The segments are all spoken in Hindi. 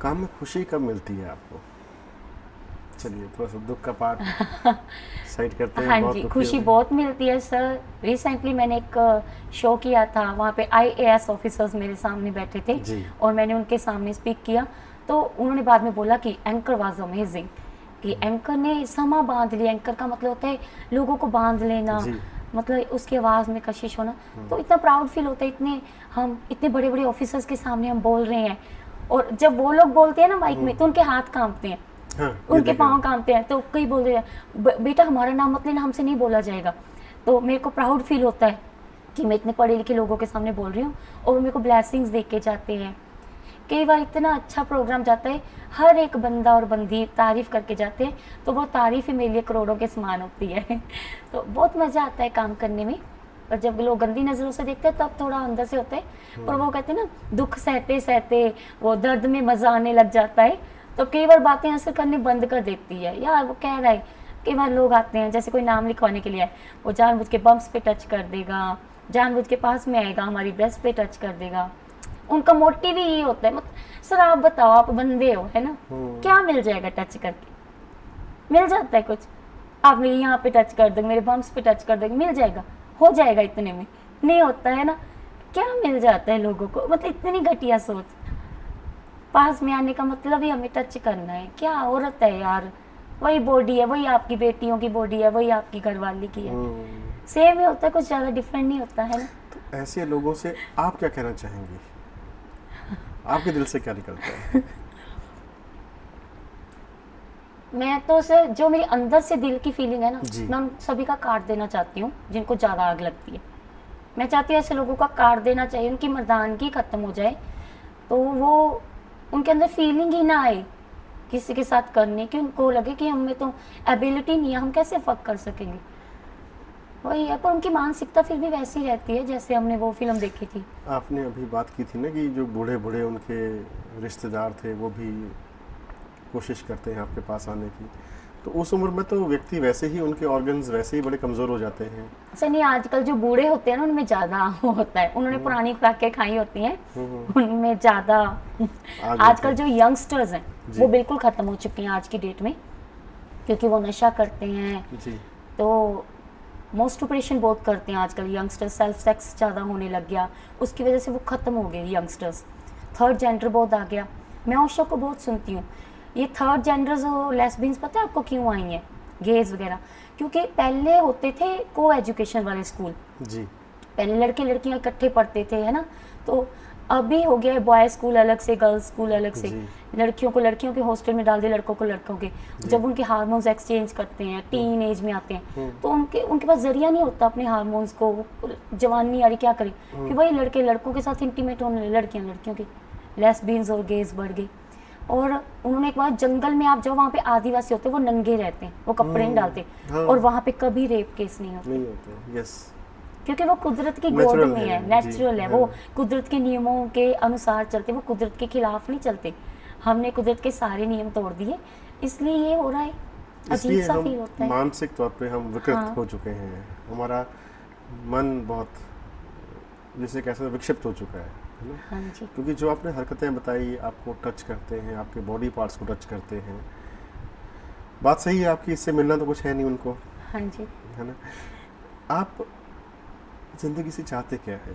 काम में खुशी कब मिलती है आपको? चलिए थोड़ा सा दुख का पार्ट साइड करते हैं, हाँ बहुत जी, दुखी हो खुशी गए। बहुत मिलती है सर। रिसेंटली मैंने एक शो किया था, वहाँ पे आईएएस ऑफिसर्स मेरे सामने बैठे थे जी। और मैंने उनके सामने स्पीक किया। तो उन्होंने बाद में बोला कि एंकर वाज अमेजिंग, कि एंकर ने समा बांध लिया। एंकर का मतलब होता है लोगों को बांध लेना, जी। मतलब उसकी आवाज़ में कशिश होना। तो इतना प्राउड फील होता है, इतने हम इतने बड़े बड़े ऑफिसर्स के सामने हम बोल रहे हैं। और जब वो लोग बोलते हैं ना माइक में, तो उनके हाथ कांपते हैं, हाँ, ये उनके देखा पाँव है। कांपते हैं। तो कई बोल रहे हैं बेटा हमारा नाम मत लेना, हमसे नहीं बोला जाएगा। तो मेरे को प्राउड फील होता है कि मैं इतने पढ़े लिखे लोगों के सामने बोल रही हूँ और वो मेरे को ब्लेसिंग्स दे के जाते हैं। कई बार इतना अच्छा प्रोग्राम जाता है, हर एक बंदा और बंदी तारीफ करके जाते हैं, तो वो तारीफ ही मेरे लिए करोड़ों के समान होती है। तो बहुत मज़ा आता है काम करने में। और जब लोग गंदी नज़रों से देखते हैं तब थोड़ा अंदर से होता है, पर वो कहते हैं ना दुख सहते सहते वो दर्द में मज़ा आने लग जाता है। तो कई बार बातें असर करने बंद कर देती है, यार वो कह रहा है। कई बार लोग आते हैं, जैसे कोई नाम लिखवाने के लिए आए, वो जानबूझ के बम्प्स पे टच कर देगा, जानबूझ के पास में आएगा, हमारी ब्रेस्ट पे टच कर देगा। उनका मोटिव ही ये होता है, मतलब सर आप बताओ, आप बंदे हो है ना, क्या मिल जाएगा टच करके? मिल जाता है कुछ? आप मेरे यहाँ पे टच कर दोगे, मेरे बम्प्स पे टच कर दोगे, मिल जाएगा? हो जाएगा इतने में? नहीं होता है ना। क्या मिल जाता है लोगों को? मतलब इतनी घटिया सोच। पास में आने का मतलब ही हमें टच करना है? क्या औरत है यार, वही बॉडी है, वही आपकी बेटियों की बॉडी है, वही आपकी घरवाली की है। सेम ही होता है, कुछ ज़्यादा डिफरेंट नहीं होता है ना। तो ऐसे लोगों से आप क्या कहना चाहेंगी? आपके दिल से क्या निकलता है? मैं तो सर जो मेरे अंदर से दिल की फीलिंग है ना, जी। मैं उन सभी का काट देना चाहती हूँ जिनको ज़्यादा आग लगती है। मैं चाहती हूँ ऐसे लोगों का काट देना चाहिए, उनकी मर्दानगी ख़त्म हो जाए, तो वो उनके अंदर फीलिंग ही ना आए किसी के साथ करने की। उनको लगे कि हमें तो एबिलिटी नहीं है, हम कैसे फक कर सकेंगे। वही है, पर उनकी मानसिकता फिर भी वैसी रहती है जैसे हमने वो फिल्म देखी थी। आपने अभी बात की थी ना कि जो बूढ़े बूढ़े उनके रिश्तेदार थे वो भी कोशिश करते हैं आपके पास आने की, तो उस उम्र में तो व्यक्ति वैसे ही, उनके ऑर्गन्स वैसे ही बड़े कमज़ोर हो जाते हैं। ऐसा नहीं, आजकल जो बूढ़े होते हैं ना उनमें ज़्यादा वो होता है, उन्होंने पुरानी खुराकें खाई होती हैं, उनमें ज़्यादा। आग होते आजकल जो हैं। यंगस्टर्स हैं वो जी। बिल्कुल ख़त्म हो चुके हैं आज की डेट में, क्योंकि वो नशा करते हैं। जी। तो मोस्टुपेशन बहुत करते हैं आजकल यंगस्टर्स, सेल्फ सेक्स ज़्यादा होने लग गया, उसकी वजह से वो ख़त्म हो गए यंगस्टर्स। थर्ड जेंडर बहुत आ गया। मैं उस शो को बहुत सुनती हूँ। ये थर्ड जेंडर्स और लेस्बियंस पता है आपको क्यों आई हैं, गेज वगैरह? क्योंकि पहले होते थे को एजुकेशन वाले स्कूल, जी। पहले लड़के लड़कियां इकट्ठे पढ़ते थे है ना। तो अभी हो गया है बॉयज स्कूल अलग से, गर्ल्स स्कूल अलग से। जी। लड़कियों को लड़कियों के हॉस्टल में डाल दिया, लड़कों को लड़कों के। जब उनके हार्मोन्स एक्सचेंज करते हैं, टीन एज में आते हैं, तो उनके उनके पास जरिया नहीं होता अपने हार्मोन्स को, जवानी आ रही क्या करे, कि वही लड़के लड़कों के साथ इंटीमेट होने लगे, लड़कियां लड़कियों के। लेस्बियंस और गेज बढ़ गए। और उन्होंने एक बार, जंगल में आप जाओ, वहाँ पे आदिवासी होते हैं, वो नंगे रहते हैं, वो कपड़े नहीं डालते, हाँ। और वहाँ पे कभी रेप केस नहीं होते, नहीं होते, यस। क्योंकि वो कुदरत की गोद नेचुरल में है, है जी। नेचुरल है। हाँ। वो कुदरत के नियमों के अनुसार चलते, वो कुदरत के खिलाफ नहीं चलते। हमने कुदरत के सारे नियम तोड़ दिए, इसलिए ये हो रहा है। अजीब इसलिए सा हम फील होता है। मानसिक तौर पे हम विकृत हाँ हो चुके हैं। हमारा मन बहुत, जिसे कह सकते हैं, विक्षिप्त हो चुका है ना? हाँ जी। क्योंकि जो आपने हरकतें बताई, आपको टच करते हैं, आपके बॉडी पार्ट्स को टच करते हैं, बात सही है आपकी, इससे मिलना तो कुछ है नहीं उनको, हाँ जी। है ना? आप ज़िंदगी से चाहते क्या है?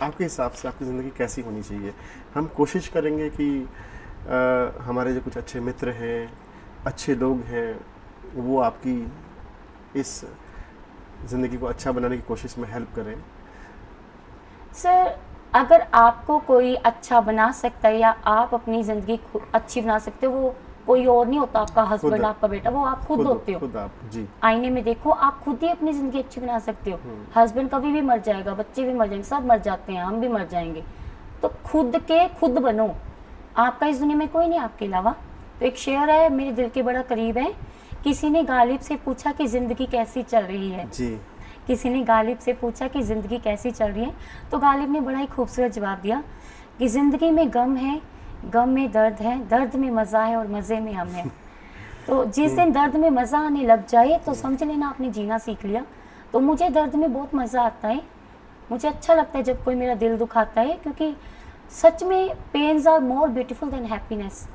आपके हिसाब से आपकी ज़िंदगी कैसी होनी चाहिए? हम कोशिश करेंगे कि हमारे जो कुछ अच्छे मित्र हैं, अच्छे लोग हैं, वो आपकी इस ज़िंदगी को अच्छा बनाने की कोशिश में हेल्प करें। सर अगर आपको कोई अच्छा बना सकता है, या आप अपनी ज़िंदगी अच्छी बना सकते हो, वो कोई और नहीं होता, आपका खुद हस्बैंड, आपका बेटा, वो आप खुद होते हो। खुद आप। जी। आईने में देखो, आप खुद ही अपनी ज़िंदगी अच्छी बना सकते हो। हस्बैंड कभी भी मर जाएगा, बच्चे भी मर जाएंगे, सब मर जाते हैं, हम भी मर जाएंगे। तो खुद के खुद बनो। आपका इस दुनिया में कोई नहीं आपके अलावा। तो एक शेर है, मेरे दिल के बड़ा करीब है। किसी ने गालिब से पूछा कि ज़िंदगी कैसी चल रही है। जी। किसी ने गालिब से पूछा कि ज़िंदगी कैसी चल रही है, तो गालिब ने बड़ा ही खूबसूरत जवाब दिया कि ज़िंदगी में गम है, गम में दर्द है, दर्द में मज़ा है, और मज़े में हम हैं। तो जिस दिन दर्द में मज़ा आने लग जाए तो समझ लेना आपने जीना सीख लिया। तो मुझे दर्द में बहुत मज़ा आता है, मुझे अच्छा लगता है जब कोई मेरा दिल दुखाता है, क्योंकि सच में pains are more beautiful than happiness.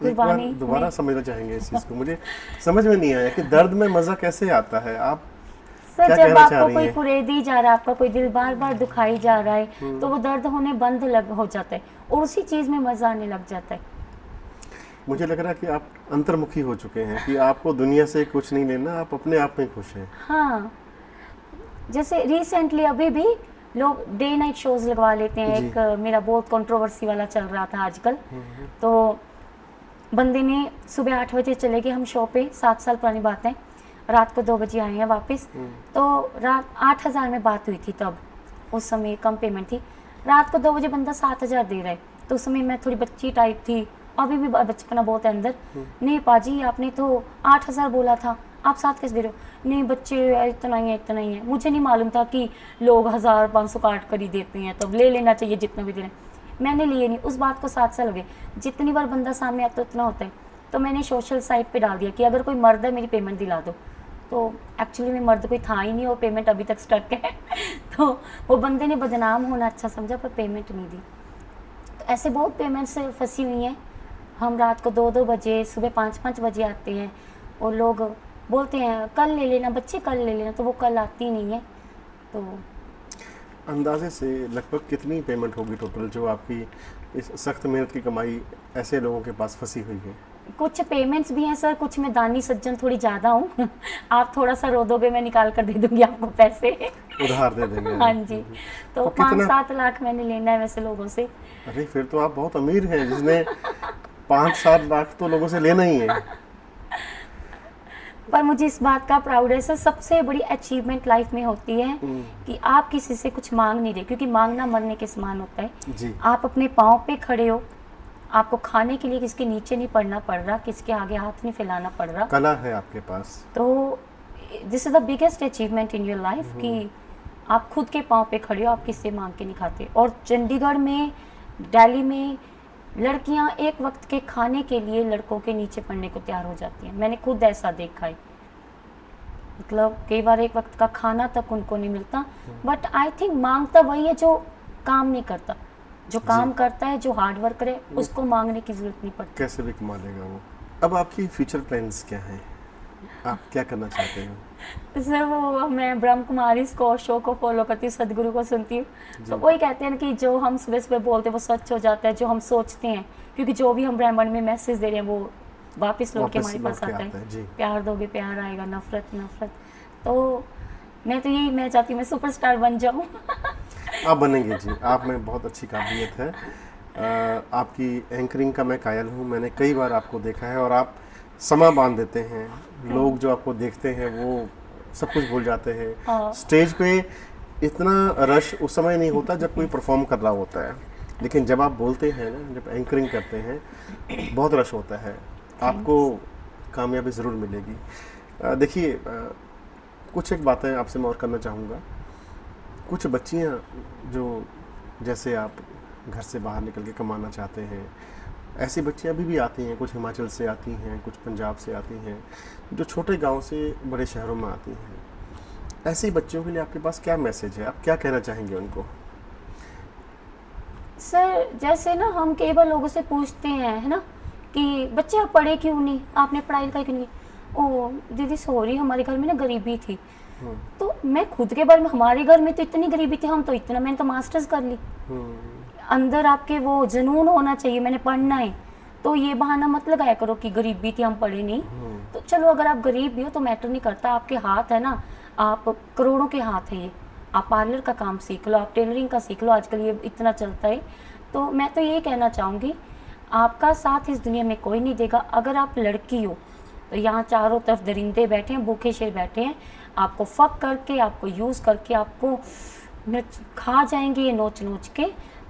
एक बार दोबारा समझना चाहेंगे इस चीज को, मुझे समझ में नहीं आया कि दर्द में मजा कैसे आता है। आप सर क्या जब कहना चाह आपको रही कोई हैं? कुरेदी जा रहा है, आपका कोई दिल बार बार दुखाई जा रहा है, तो वो दर्द होने बंद हो जाता है और उसी चीज में मजा आने लग जाता है। मुझे लग रहा है कि आप अंतर्मुखी हो चुके हैं, कि आपको दुनिया से कुछ नहीं लेना, आप अपने आप में खुश हैं। हाँ, जैसे रिसेंटली अभी भी लोग डे नाइट शोज लगवा लेते हैं। जी। एक मेरा बहुत कंट्रोवर्सी वाला चल रहा था आजकल। तो बंदे ने सुबह 8 बजे चले गए हम शो पे, 7 साल पुरानी बात है, रात को 2 बजे आए हैं वापस। तो रात 8,000 में बात हुई थी, तब उस समय कम पेमेंट थी। रात को 2 बजे बंदा 7,000 दे रहा है। तो उस समय मैं थोड़ी बच्ची टाइप थी, अभी भी बचपना बहुत है अंदर। नहीं पाजी, आपने तो 8,000 बोला था, आप 7 कैसे दे रहे हो? नहीं बच्चे, इतना ही है, इतना ही है। मुझे नहीं मालूम था कि लोग 1,500 काट कर ही देते हैं, तब ले लेना चाहिए जितना भी दे रहे हैं। मैंने लिए नहीं, उस बात को 7 साल हो गए। जितनी बार बंदा सामने आता उतना होता है। तो मैंने सोशल साइट पे डाल दिया कि अगर कोई मर्द है मेरी पेमेंट दिला दो। तो एक्चुअली में मर्द कोई था ही नहीं और पेमेंट अभी तक स्टक है। तो वो बंदे ने बदनाम होना अच्छा समझा पर पेमेंट नहीं दी। तो ऐसे बहुत पेमेंट्स फंसी हुई हैं। हम रात को 2-2 बजे, सुबह 5-5 बजे आते हैं और लोग बोलते हैं कल ले लेना बच्चे, कल ले लेना, तो वो कल आती नहीं है। तो अंदाजे से लगभग कितनी पेमेंट होगी टोटल, जो आपकी इस सख्त मेहनत की कमाई ऐसे लोगों के पास फंसी हुई है? कुछ पेमेंट्स भी हैं सर, कुछ में दानी सज्जन थोड़ी ज़्यादा हूँ। आप थोड़ा सा रो दोगे, मैं निकाल कर दे दूंगी आपको पैसे। उधार दे देंगे? हाँ जी। तो कितना? 5-7 लाख मैंने लेना है वैसे लोगों से। अरे फिर तो आप बहुत अमीर हैं, जिसने 5-7 लाख तो लोगों से लेना ही है। पर मुझे इस बात का प्राउड है सर, सबसे बड़ी अचीवमेंट लाइफ में होती है कि आप किसी से कुछ मांग नहीं रहे, क्योंकि मांगना मरने के समान होता है। जी। आप अपने पाँव पे खड़े हो, आपको खाने के लिए किसके नीचे नहीं पड़ना पड़ रहा, किसके आगे हाथ नहीं फैलाना पड़ रहा। कला है आपके पास। तो this is the biggest achievement in your life कि आप खुद के पाँव पे खड़े हो, आप किससे मांग के नहीं खाते। और चंडीगढ़ में, दिल्ली में लड़कियां एक वक्त के खाने के लिए लड़कों के नीचे पड़ने को तैयार हो जाती हैं। मैंने खुद ऐसा देखा है। मतलब कई बार एक वक्त का खाना तक उनको नहीं मिलता। बट आई थिंक मांगता वही है जो काम नहीं करता। जो काम करता है, जो हार्ड वर्क करे, उसको मांगने की जरूरत नहीं पड़ती। कैसे भी कमा लेगा वो। अब आपकी फ्यूचर प्लान्स क्या हैं? आप क्या करना चाहते हो? सर वो मैं ब्रह्म कुमारी को शो को फॉलो करती हूँ, सदगुरु को सुनती हूँ। तो वही कहते हैं कि जो हम सुबह सुबह बोलते हैं वो सच हो जाता है, जो हम सोचते हैं, क्योंकि जो भी हम ब्राह्मण में मैसेज दे रहे हैं वो वापस लौट के हमारे पास आता है। जी। प्यार दोगे प्यार आएगा, नफरत नफरत। तो मैं तो यही मैं चाहती हूँ मैं सुपरस्टार बन जाऊँ। आप बनेंगे जी, आप में बहुत अच्छी काबिलियत है। आपकी एंकरिंग का मैं कायल हूँ, मैंने कई बार आपको देखा है और आप समा बांध देते हैं। लोग जो आपको देखते हैं वो सब कुछ भूल जाते हैं। स्टेज पे इतना रश उस समय नहीं होता जब कोई परफॉर्म कर रहा होता है, लेकिन जब आप बोलते हैं ना, जब एंकरिंग करते हैं, बहुत रश होता है। आपको कामयाबी ज़रूर मिलेगी। देखिए, कुछ एक बातें आपसे मैं और करना चाहूँगा। कुछ बच्चियाँ जो जैसे आप घर से बाहर निकल के कमाना चाहते हैं, ऐसी बच्चियाँ अभी भी आती हैं। कुछ हिमाचल से आती हैं, कुछ पंजाब से आती हैं, जो छोटे गांव से बड़े शहरों में आती हैं। ऐसी बच्चियों के लिए आपके पास क्या मैसेज है? आप क्या कहना चाहेंगे उनको? सर जैसे ना हम कई बार लोगों से पूछते हैं, है ना, कि बच्चे आप पढ़े क्यों नहीं, आपने पढ़ाई लिखाई क्यों नहीं? ओ दीदी सॉरी, हमारे घर में ना गरीबी थी। तो मैं खुद के बारे में, हमारे घर में तो इतनी गरीबी थी, हम तो इतना, मैंने तो मास्टर्स कर ली। अंदर आपके वो जुनून होना चाहिए, मैंने पढ़ना है। तो ये बहाना मत लगाया करो कि गरीबी थी हम पढ़े नहीं। तो चलो अगर आप गरीब भी हो तो मैटर नहीं करता, आपके हाथ है ना, आप करोड़ों के हाथ है ये। आप पार्लर का काम सीख लो, आप टेलरिंग का सीख लो, आजकल ये इतना चलता है। तो मैं तो ये कहना चाहूँगी, आपका साथ इस दुनिया में कोई नहीं देगा। अगर आप लड़की हो तो यहाँ चारों तरफ दरिंदे बैठे हैं, भूखे शेर बैठे हैं, आपको फक करके, आपको यूज़ करके, आपको खा जाएंगे ये नोच नोच के।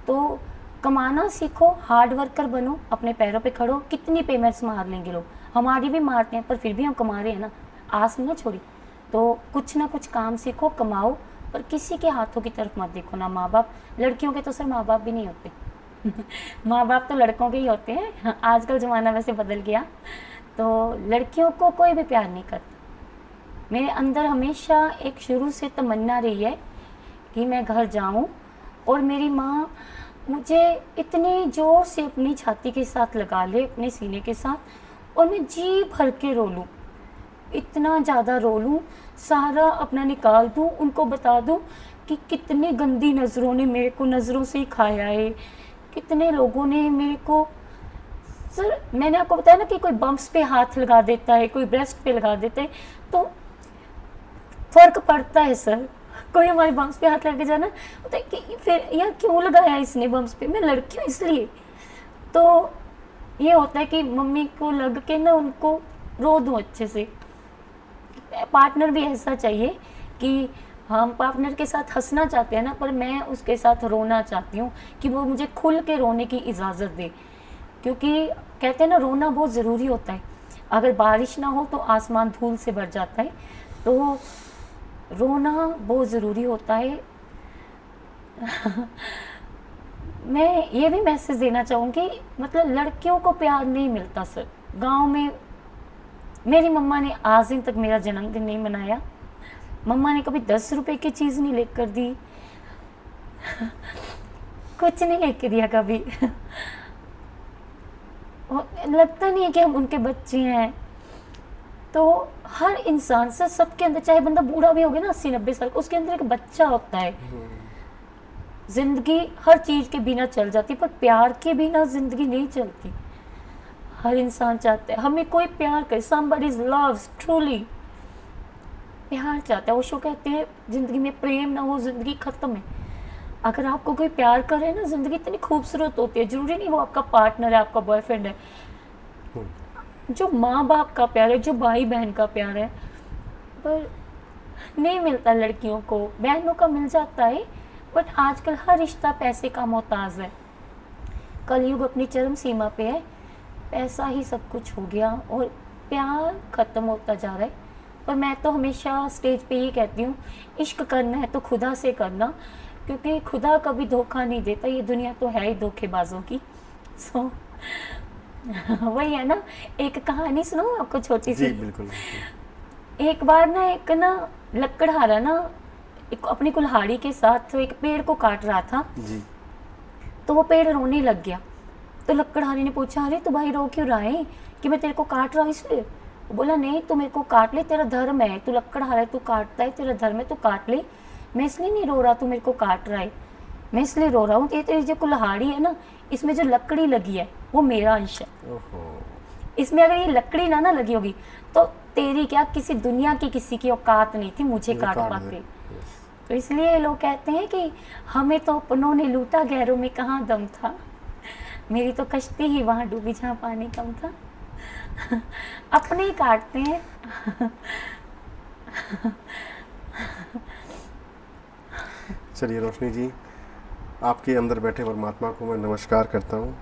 तो कमाना सीखो, हार्ड वर्कर बनो, अपने पैरों पे खड़ो। कितनी पेमेंट्स मार लेंगे लोग, हमारी भी मारते हैं, पर फिर भी हम कमा रहे हैं ना, आस ना छोड़ी। तो कुछ ना कुछ काम सीखो, कमाओ, पर किसी के हाथों की तरफ मत देखो। ना माँ बाप, लड़कियों के तो सर माँ बाप भी नहीं होते। माँ बाप तो लड़कों के ही होते हैं। आजकल ज़माना वैसे बदल गया, तो लड़कियों को कोई भी प्यार नहीं करता। मेरे अंदर हमेशा एक शुरू से तमन्ना रही है कि मैं घर जाऊं और मेरी माँ मुझे इतनी जोर से अपनी छाती के साथ लगा ले, अपने सीने के साथ, और मैं जी भर के रो लूँ, इतना ज़्यादा रो लूँ, सारा अपना निकाल दूँ, उनको बता दूँ कि कितनी गंदी नज़रों ने मेरे को नज़रों से ही खाया है, कितने लोगों ने मेरे को। सर मैंने आपको बताया ना कि कोई बम्प्स पे हाथ लगा देता है, कोई ब्रेस्ट पे लगा देता है, तो फ़र्क पड़ता है सर। कोई हमारे बम्प्स पे हाथ लगे जाना होता है कि फिर यार क्यों लगाया इसने बम्प्स पे, मैं लड़की हूँ इसलिए। तो ये होता है कि मम्मी को लग के ना उनको रो दूँ अच्छे से। पार्टनर भी ऐसा चाहिए कि हम पार्टनर के साथ हंसना चाहते हैं ना, पर मैं उसके साथ रोना चाहती हूँ कि वो मुझे खुल के रोने की इजाज़त दे, क्योंकि कहते हैं ना रोना बहुत ज़रूरी होता है। अगर बारिश ना हो तो आसमान धूल से भर जाता है, तो रोना बहुत ज़रूरी होता है। मैं ये भी मैसेज देना चाहूँगी, मतलब लड़कियों को प्यार नहीं मिलता सर। गांव में मेरी मम्मा ने आज दिन तक मेरा जन्मदिन नहीं मनाया, मम्मा ने कभी 10 रुपए की चीज़ नहीं लेकर दी, कुछ नहीं लेके दिया कभी। लगता नहीं है कि हम उनके बच्चे हैं। तो हर इंसान से, सबके अंदर, चाहे बंदा बूढ़ा भी हो गया ना 80-90 साल का, उसके अंदर एक बच्चा होता है। जिंदगी हर चीज़ के बिना चल जाती, पर प्यार के बिना जिंदगी नहीं चलती। हर इंसान चाहता है हमें कोई प्यार करे, somebody loves truly, प्यार चाहता है। ओशो कहते हैं जिंदगी में प्रेम ना हो जिंदगी खत्म है। अगर आपको कोई प्यार करे ना, जिंदगी इतनी खूबसूरत होती है। जरूरी नहीं वो आपका पार्टनर है, आपका बॉयफ्रेंड है। जो माँ बाप का प्यार है, जो भाई बहन का प्यार है, पर नहीं मिलता लड़कियों को। बहनों का मिल जाता है, बट आजकल हर रिश्ता पैसे का मोहताज है। कलयुग अपनी चरम सीमा पे है, पैसा ही सब कुछ हो गया और प्यार खत्म होता जा रहा है। पर मैं तो हमेशा स्टेज पे ये कहती हूँ, इश्क करना है तो खुदा से करना, क्योंकि खुदा कभी धोखा नहीं देता। ये दुनिया तो है ही धोखेबाजों की। सो वही है ना, एक कहानी सुनाऊं आपको छोटी सी। जी बिल्कुल। एक बार ना एक ना लकड़हारा ना एक अपनी कुल्हाड़ी के साथ एक पेड़ को काट रहा था। जी। तो वो पेड़ रोने लग गया। तो लकड़हारी ने पूछा, अरे तू भाई रो क्यों रहा है, कि मैं तेरे को काट रहा हूँ इसलिए? वो बोला, नहीं तू मेरे को काट ले, तेरा धर्म है, तू लकड़हारा है, तू काटता है, तेरा धर्म है, तू काट ले। मैं इसलिए नहीं रो रहा तू मेरे को काट रहा है, मैं इसलिए रो रहा हूँ ये तेरी जो कुल्हाड़ी है ना, इसमें जो लकड़ी लगी है वो मेरा अंश है। इसमें अगर ये लकड़ी ना लगी होगी तो तेरी क्या, किसी दुनिया की किसी की औकात नहीं थी मुझे काट पाते। तो इसलिए लोग कहते हैं कि हमें तो अपनों ने लूटा, गैरों में कहाँ दम था। मेरी तो कश्ती ही वहाँ डूबी जहाँ पानी कम था। अपने ही काटते हैं। चलिए रोशनी जी, आपके अंदर बैठे परमात्मा को मैं नमस्कार करता हूँ।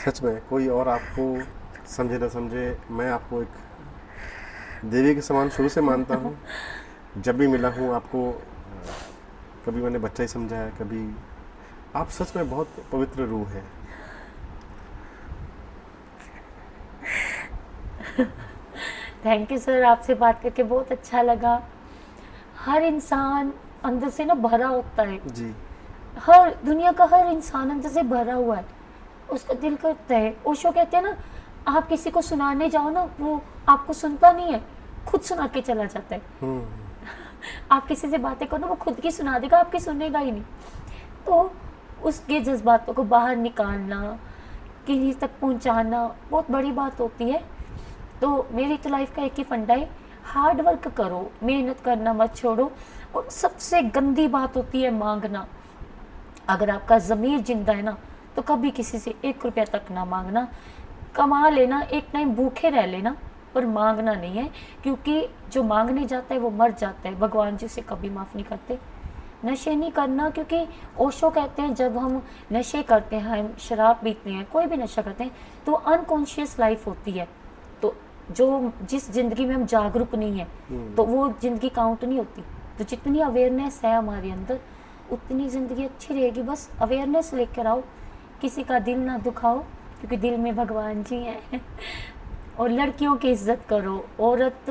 सच में कोई और आपको समझे ना समझे, मैं आपको एक देवी के समान शुरू से मानता हूँ। जब भी मिला हूँ आपको, कभी मैंने बच्चा ही समझा है, कभी आप सच में बहुत पवित्र रूह हैं। थैंक यू सर, आपसे बात करके बहुत अच्छा लगा। हर इंसान अंदर से ना भरा होता है जी। हर दुनिया का हर इंसान अंदर से भरा हुआ है, उसका दिल करता है। ओशो कहते हैं ना, आप किसी को सुनाने जाओ ना, वो आपको सुनता नहीं है, खुद सुना के चला जाता है। आप किसी से बातें करो ना, वो खुद की सुना देगा, आपकी सुनेगा ही नहीं। तो उसके जज्बातों को बाहर निकालना, किसी तक पहुंचाना बहुत बड़ी बात होती है। तो मेरी तो लाइफ का एक ही फंडा है, हार्ड वर्क करो, मेहनत करना मत छोड़ो। और सबसे गंदी बात होती है मांगना। अगर आपका ज़मीर जिंदा है ना, तो कभी किसी से 1 रुपया तक ना मांगना। कमा लेना, एक टाइम भूखे रह लेना, पर मांगना नहीं है, क्योंकि जो मांगने जाता है वो मर जाता है। भगवान जी उसे कभी माफ़ नहीं करते। नशे नहीं करना, क्योंकि ओशो कहते हैं जब हम नशे करते हैं, हम शराब पीते हैं, कोई भी नशा करते हैं, तो अनकॉन्शियस लाइफ होती है। तो जो जिस ज़िंदगी में हम जागरूक नहीं है, तो वो ज़िंदगी काउंट नहीं होती। तो जितनी अवेयरनेस है हमारे अंदर, उतनी ज़िंदगी अच्छी रहेगी। बस अवेयरनेस लेकर आओ, किसी का दिल ना दुखाओ, क्योंकि दिल में भगवान जी हैं। और लड़कियों की इज्जत करो। औरत,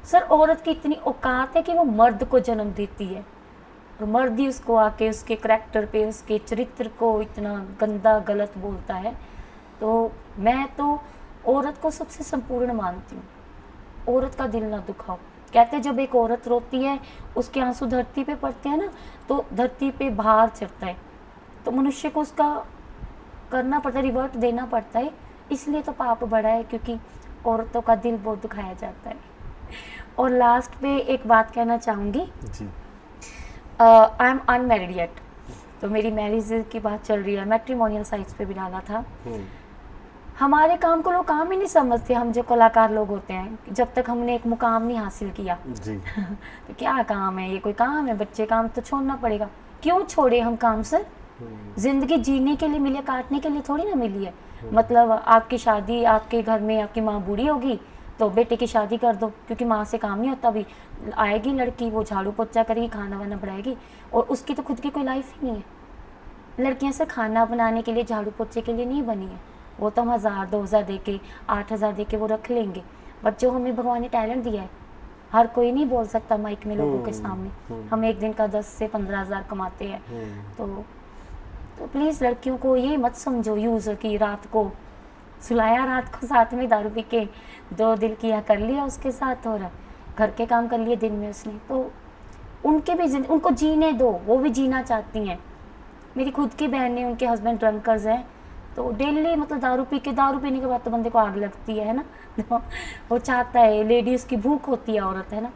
सर औरत की इतनी औकात है कि वो मर्द को जन्म देती है। और मर्द ही उसको आके उसके करैक्टर पे, उसके चरित्र को इतना गंदा गलत बोलता है। तो मैं तो औरत को सबसे संपूर्ण मानती हूँ। औरत का दिल ना दुखाओ। कहते हैं जब एक औरत रोती है, उसके आंसू धरती पे पड़ते हैं ना, तो धरती पे भार चढ़ता है, तो मनुष्य को उसका करना पड़ता है, रिवर्ट देना पड़ता है। इसलिए तो पाप बढ़ा है, क्योंकि औरतों का दिल बहुत दुखाया जाता है। और लास्ट पे एक बात कहना चाहूँगी, जी। आई एम अनमैरिड येट, तो मेरी मैरिज की बात चल रही है, मैट्रिमोनियल साइट्स पे भी डाला था। हमारे काम को लोग काम ही नहीं समझते, हम जो कलाकार लोग होते हैं, जब तक हमने एक मुकाम नहीं हासिल किया जी। तो क्या काम है, ये कोई काम है? बच्चे काम तो छोड़ना पड़ेगा। क्यों छोड़े हम काम सर? जिंदगी जीने के लिए मिली है, काटने के लिए थोड़ी ना मिली है। मतलब आपकी शादी, आपके घर में आपकी माँ बूढ़ी होगी तो बेटे की शादी कर दो, क्योंकि माँ से काम नहीं होता। भी आएगी लड़की, वो झाड़ू पोछा करेगी, खाना वाना बनाएगी, और उसकी तो खुद की कोई लाइफ ही नहीं है। लड़कियां से खाना बनाने के लिए, झाड़ू पोछे के लिए नहीं बनी है। वो तो हम 1000-2000 दे के, 8000 दे के वो रख लेंगे। बट जो हमें भगवान ने टैलेंट दिया है, हर कोई नहीं बोल सकता माइक में लोगों के सामने। हम एक दिन का 10 से 15,000 कमाते हैं। तो प्लीज़ लड़कियों को ये मत समझो यूज़ कि रात को सुलाया, रात को साथ में दारू पी के 2 दिल किया, कर लिया उसके साथ, और घर के काम कर लिए दिन में उसने। तो उनके भी उनको जीने दो, वो भी जीना चाहती हैं। मेरी खुद की बहन ने, उनके हस्बैंड ड्रंकर्स हैं, तो डेली मतलब दारू पीने के बाद तो बंदे को आग लगती है ना। तो वो चाहता है, लेडीज़ की भूख होती है औरत, है ना।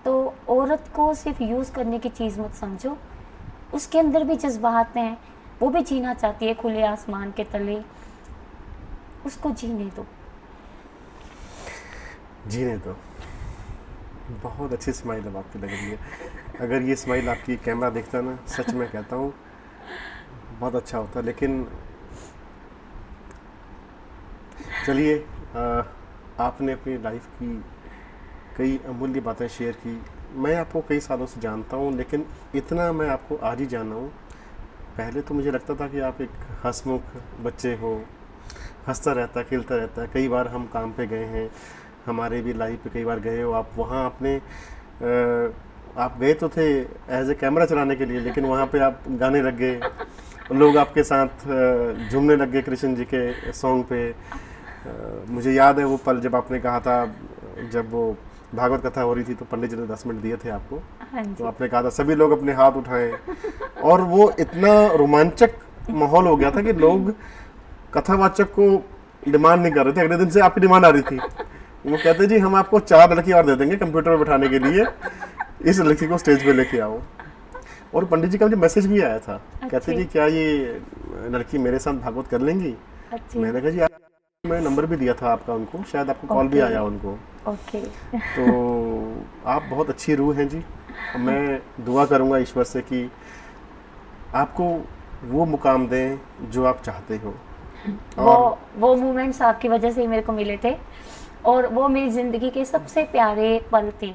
तो औरत को सिर्फ यूज़ करने की चीज़ मत समझो, उसके अंदर भी जज्बात हैं, वो भी जीना चाहती है खुले आसमान के तले, उसको जीने दो। जीने दो। बहुत अच्छी स्माइल अब आपकी लग रही है। अगर ये स्माइल आपकी कैमरा देखता ना, सच में कहता हूँ बहुत अच्छा होता। लेकिन चलिए, आपने अपनी लाइफ की कई अमूल्य बातें शेयर की। मैं आपको कई सालों से जानता हूँ, लेकिन इतना मैं आपको आज ही जाना हूँ। पहले तो मुझे लगता था कि आप एक हंसमुख बच्चे हो, हंसता रहता, खेलता रहता। कई बार हम काम पे गए हैं, हमारे भी लाइफ पे कई बार गए हो आप। वहाँ आपने आप गए तो थे एज ए कैमरा चलाने के लिए, लेकिन वहाँ पे आप गाने लग गए, लोग आपके साथ झूमने लग गए कृष्ण जी के सॉन्ग पे। मुझे याद है वो पल जब आपने कहा था, जब वो भागवत कथा हो रही थी, तो पंडित जी ने 10 मिनट दिए थे आपको। तो आपने कहा था सभी लोग अपने हाथ उठाएं, और वो इतना रोमांचक माहौल हो गया था कि लोग कथावाचक को डिमांड नहीं कर रहे थे। अगले दिन से आपकी डिमांड आ रही थी, वो कहते जी हम आपको 4 लड़की और दे देंगे कंप्यूटर में बैठाने के लिए, इस लड़की को स्टेज पे लेके आओ। और पंडित जी का मुझे मैसेज भी आया था, कहते जी क्या ये लड़की मेरे साथ भागवत कर लेंगी? मैंने कहा जी मैं नंबर भी दिया था आपका उनको, शायद आपको कॉल भी आया उनको। तो आप बहुत अच्छी रूह हैं जी। मैं दुआ करूंगा ईश्वर से कि आपको वो मुकाम दें जो आप चाहते हो। वो मोमेंट्स आपकी वजह से ही मेरे को मिले थे, और वो मेरी ज़िंदगी के सबसे प्यारे पल थे।